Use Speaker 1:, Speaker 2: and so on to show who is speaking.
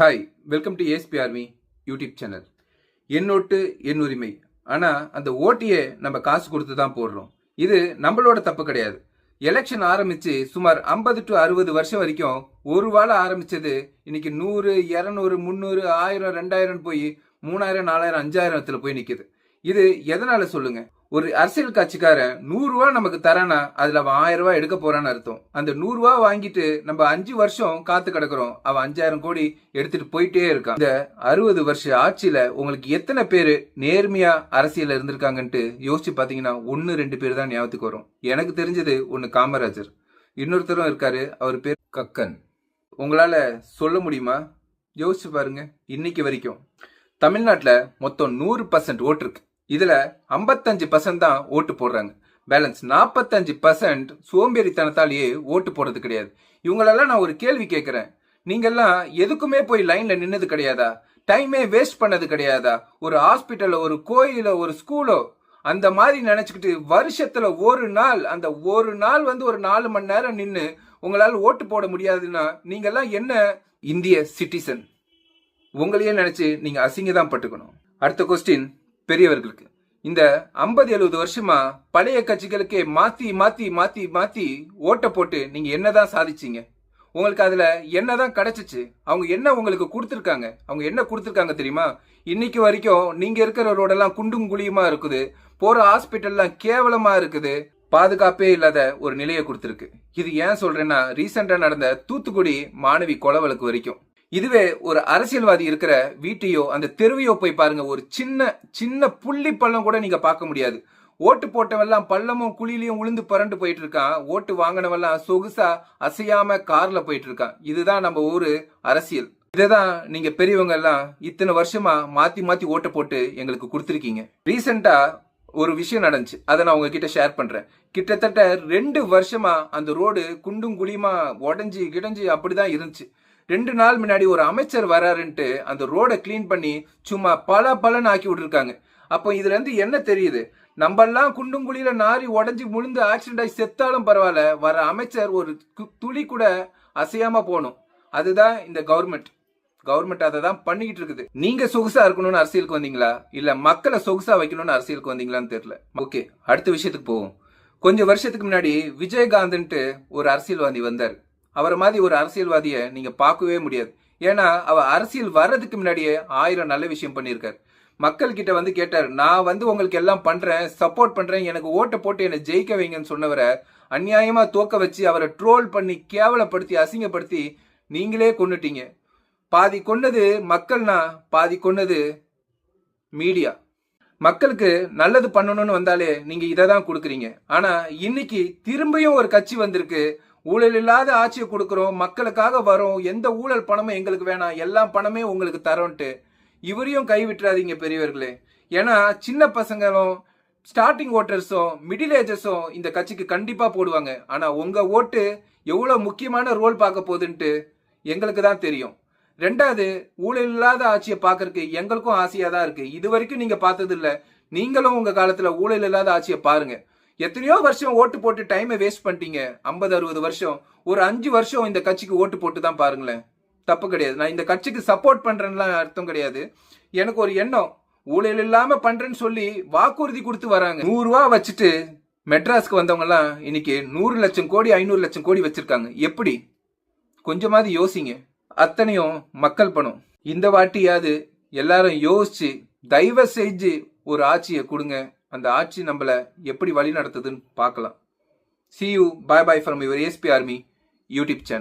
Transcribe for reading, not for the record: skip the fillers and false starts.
Speaker 1: Hi, welcome to ASP army YouTube channel. என் ஓட்டு என் உரிமை. ஆனால் அந்த ஓட்டியை நம்ம காசு கொடுத்து தான் போடுறோம். இது நம்மளோட தப்பு கிடையாது. எலெக்ஷன் ஆரம்பித்து சுமார் 50 to 60 வருஷம் வரைக்கும் ஒரு வாழை ஆரம்பித்தது இன்னைக்கு 100, 200, 300, 1000, 2000 போய் 3000, 4000, 5000 போய் நிற்குது. இது எதனால சொல்லுங்க? ஒரு அரசியல் கட்சிக்காரன் 100 ரூபா நமக்கு தரானா அதுல அவன் 1000 ரூபாய் எடுக்க போறான்னு அர்த்தம். அந்த 100 ரூபா வாங்கிட்டு நம்ம 5 வருஷம் காத்து கிடக்குறோம். அவன் 5000 கோடி எடுத்துட்டு போயிட்டே இருக்கான். இந்த 60 வருஷ ஆட்சியில உங்களுக்கு எத்தனை பேரு நேர்மையா அரசியல் இருந்திருக்காங்கன்ட்டு யோசிச்சு பாத்தீங்கன்னா 1-2 பேர் தான் ஞாபகத்துக்கு வரும். எனக்கு தெரிஞ்சது ஒன்னு காமராஜர், இன்னொருத்தரும் இருக்காரு, அவர் பேர் கக்கன். உங்களால சொல்ல முடியுமா? யோசிச்சு பாருங்க. இன்னைக்கு வரைக்கும் தமிழ்நாட்டில் மொத்தம் 100% ஓட்டு இருக்கு. இதுல 55% தான் ஓட்டு போடுறாங்க. பேலன்ஸ் 45% சோம்பேறித்தனத்தாலேயே ஓட்டு போடுறது கிடையாது. இவங்களெல்லாம் நான் ஒரு கேள்வி கேட்கிறேன். நீங்கெல்லாம் எதுக்குமே போய் லைன்ல நின்னது கிடையாதா? டைமே வேஸ்ட் பண்ணது கிடையாதா? ஒரு ஹாஸ்பிட்டலோ, ஒரு கோயிலோ, ஒரு ஸ்கூலோ அந்த மாதிரி நினைச்சுக்கிட்டு வருஷத்துல ஒரு நாள், அந்த ஒரு நாள் ஒரு 4 மணி நேரம் நின்று உங்களால ஓட்டு போட முடியாதுன்னா நீங்கெல்லாம் என்ன இந்திய சிட்டிசன்? உங்களையே நினைச்சு நீங்க அசிங்க தான் பட்டுக்கணும். அடுத்த கொஸ்டின் பெரியவர்களுக்கு. இந்த 50-70 வருஷமா பழைய கட்சிகளுக்கே மாத்தி மாத்தி மாத்தி மாத்தி ஓட்ட போட்டு நீங்க என்னதான் சாதிச்சீங்க? உங்களுக்கு அதுல என்னதான் கிடைச்சிச்சு? அவங்க என்ன உங்களுக்கு கொடுத்துருக்காங்க? அவங்க என்ன கொடுத்துருக்காங்க தெரியுமா? இன்னைக்கு வரைக்கும் நீங்க இருக்கிற ரோடெல்லாம் குண்டும் குழியுமா இருக்குது, போற ஹாஸ்பிட்டல்லாம் கேவலமா இருக்குது, பாதுகாப்பே இல்லாத ஒரு நிலையை கொடுத்துருக்கு. இது ஏன் சொல்றேன்னா, ரீசெண்டா நடந்த தூத்துக்குடி மாணவி கொலை வழக்கு வரைக்கும். இதுவே ஒரு அரசியல்வாதி இருக்கிற வீட்டையோ அந்த தெருவையோ போய் பாருங்க, ஒரு சின்ன சின்ன புள்ளி பள்ளம் கூட நீங்க பார்க்க முடியாது. ஓட்டு போட்டவெல்லாம் பள்ளமும் குழியிலையும் உளுந்து பரண்டு போயிட்டு இருக்கான். ஓட்டு வாங்கினவெல்லாம் சொகுசா அசையாம கார்ல போயிட்டு இருக்கான். இதுதான் நம்ம ஊரு அரசியல். இதைதான் நீங்க பெரியவங்க எல்லாம் இத்தனை வருஷமா மாத்தி மாத்தி ஓட்ட போட்டு எங்களுக்கு கொடுத்துருக்கீங்க. ரீசெண்டா ஒரு விஷயம் நடந்துச்சு, அதை நான் உங்ககிட்ட ஷேர் பண்றேன். கிட்டத்தட்ட 2 வருஷமா அந்த ரோடு குண்டும் குழியுமா உடஞ்சி கிடஞ்சி அப்படிதான் இருந்துச்சு. 2 நாள் முன்னாடி ஒரு அமைச்சர் வராருன்ட்டு அந்த ரோட கிளீன் பண்ணி சும்மா பலன்னு ஆக்கி விட்டுருக்காங்க. அப்போ இதுல இருந்து என்ன தெரியுது? நம்மெல்லாம் குண்டும் குழியில நாரி உடஞ்சி முழுந்து ஆக்சிடென்ட் ஆகி செத்தாலும் பரவாயில்ல, வர அமைச்சர் ஒரு துளி கூட அசையாம போகணும். அதுதான் இந்த கவர்மெண்ட் அதை தான் பண்ணிக்கிட்டு இருக்குது. நீங்க சொகுசா இருக்கணும்னு அரசியலுக்கு வந்தீங்களா, இல்ல மக்களை சொகுசா வைக்கணும்னு அரசியலுக்கு வந்தீங்களான்னு தெரியல. ஓகே, அடுத்த விஷயத்துக்கு போவோம். கொஞ்சம் வருஷத்துக்கு முன்னாடி விஜயகாந்த்ன்ட்டு ஒரு அரசியல்வாதி வந்தார். அவரை மாதிரி ஒரு அரசியல்வாதியை நீங்க பார்க்கவே முடியாது. ஏன்னா அவர் அரசியல் வர்றதுக்கு முன்னாடியே 1000 நல்ல விஷயம் பண்ணியிருக்காரு. மக்கள் கிட்ட கேட்டார், நான் உங்களுக்கு எல்லாம் பண்றேன், சப்போர்ட் பண்றேன், எனக்கு ஓட்டை போட்டு என்னை ஜெயிக்க வைங்கன்னு சொன்னவரை அநியாயமா தோக்க வச்சு அவரை ட்ரோல் பண்ணி கேவலப்படுத்தி அசிங்கப்படுத்தி நீங்களே கொன்னுட்டீங்க. பாதி கொன்னது மக்கள்னா பாதி கொன்னது மீடியா. மக்களுக்கு நல்லது பண்ணணும்னு வந்தாலே நீங்க இதை தான் கொடுக்குறீங்க. ஆனா இன்னைக்கு திரும்பியும் ஒரு கட்சி வந்திருக்கு, ஊழல் இல்லாத ஆட்சியை கொடுக்கிறோம், மக்களுக்காக வரோம், எந்த ஊழல் பணமும் எங்களுக்கு வேணாம், எல்லா பணமே உங்களுக்கு தரோன்ட்டு. இவரையும் கைவிட்டுறாதீங்க பெரியவர்களே. ஏன்னா சின்ன பசங்களும் ஸ்டார்டிங் ஓட்டர்ஸும் மிடில் ஏஜஸும் இந்த கட்சிக்கு கண்டிப்பா போடுவாங்க. ஆனா உங்க ஓட்டு எவ்வளவு முக்கியமான ரோல் பார்க்க போகுதுன்ட்டு எங்களுக்கு தான் தெரியும். 2வது, ஊழல் இல்லாத ஆட்சியை பார்க்கறதுக்கு எங்களுக்கும் ஆசையா தான் இருக்கு. இது வரைக்கும் நீங்க பார்த்தது இல்ல. நீங்களும் உங்க காலத்துல ஊழல் இல்லாத ஆட்சியை பாருங்க. எத்தனையோ வருஷம் ஓட்டு போட்டு டைமை வேஸ்ட் பண்ணிட்டீங்க. 50-60 வருஷம். ஒரு 5 வருஷம் இந்த கட்சிக்கு ஓட்டு போட்டு தான் பாருங்களேன். தப்பு கிடையாது. நான் இந்த கட்சிக்கு சப்போர்ட் பண்றேன்லாம் அர்த்தம் கிடையாது. எனக்கு ஒரு எண்ணம், ஊழல் இல்லாம பண்றேன்னு சொல்லி வாக்குறுதி கொடுத்து வராங்க. 100 ரூபா வச்சுட்டு மெட்ராஸ்க்கு வந்தவங்க எல்லாம் இன்னைக்கு 100 லட்சம் கோடி 500 லட்சம் கோடி வச்சிருக்காங்க. எப்படி? கொஞ்சமாவது யோசிங்க. அத்தனையும் மக்கள் பணம். இந்த வாட்டியாவது எல்லாரும் யோசிச்சு தயவு செஞ்சு ஒரு ஆட்சியை கொடுங்க. அந்த ஆட்சி நம்மள எப்படி வழி நடத்துதுன்னு பார்க்கலாம். See you, bye from your ASP Army YouTube channel.